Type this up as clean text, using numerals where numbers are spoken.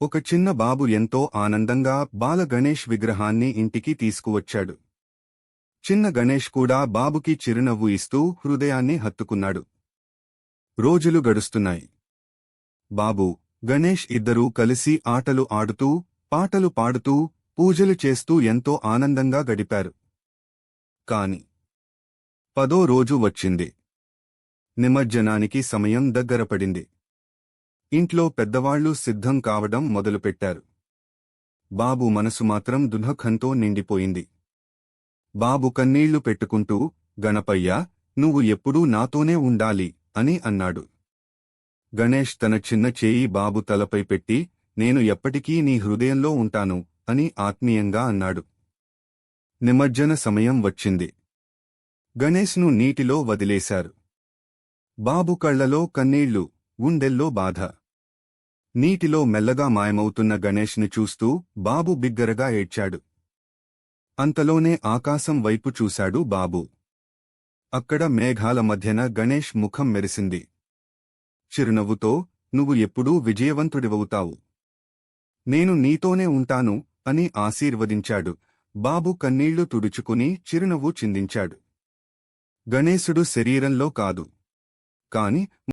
ఒక చిన్న బాబు ఎంతో ఆనందంగా బాల గణేష్ విగ్రహాన్ని ఇంటికి తీసుకువచ్చాడు. చిన్న గణేష్ కూడా బాబుకి చిరునవ్వు ఇస్తూ హృదయాన్ని హత్తుకున్నాడు. రోజులు గడుస్తున్నాయి. బాబు, గణేష్ ఇద్దరూ కలిసి ఆటలు ఆడుతూ, పాటలు పాడుతూ, పూజలు చేస్తూ ఎంతో ఆనందంగా గడిపారు. కాని 10వ రోజు వచ్చింది. నిమజ్జనానికి సమయం దగ్గరపడింది. ఇంట్లో పెద్దవాళ్లు సిద్ధం కావడం మొదలుపెట్టారు. బాబు మనసు మాత్రం దుఃఖంతో నిండిపోయింది. బాబు కన్నీళ్లు పెట్టుకుంటూ, గణపయ్యా, నువ్వు ఎప్పుడూ నాతోనే ఉండాలి అని అన్నాడు. గణేష్ తన చిన్న చేయి బాబు తలపై పెట్టి, నేను ఎప్పటికీ నీ హృదయంలో ఉంటాను అని ఆత్మీయంగా అన్నాడు. నిమజ్జన సమయం వచ్చింది. గణేష్ను నీటిలో వదిలేశారు. బాబు కళ్లలో కన్నీళ్లు, గుండెల్లో బాధ. నీటిలో మెల్లగా మాయమవుతున్న గణేష్ని చూస్తూ బాబు బిగ్గరగా ఏడ్చాడు. అంతలోనే ఆకాశం వైపు చూశాడు బాబు. అక్కడ మేఘాల మధ్యన గణేష్ ముఖం మెరిసింది. చిరునవ్వుతో, నువ్వు ఎప్పుడూ విజయవంతుడివవుతావు. నేను నీతోనే ఉంటాను అని ఆశీర్వదించాడు. బాబు కన్నీళ్లు తుడుచుకుని చిరునవ్వు చిందించాడు. గణేశుడు శరీరంలో కాదు, కాని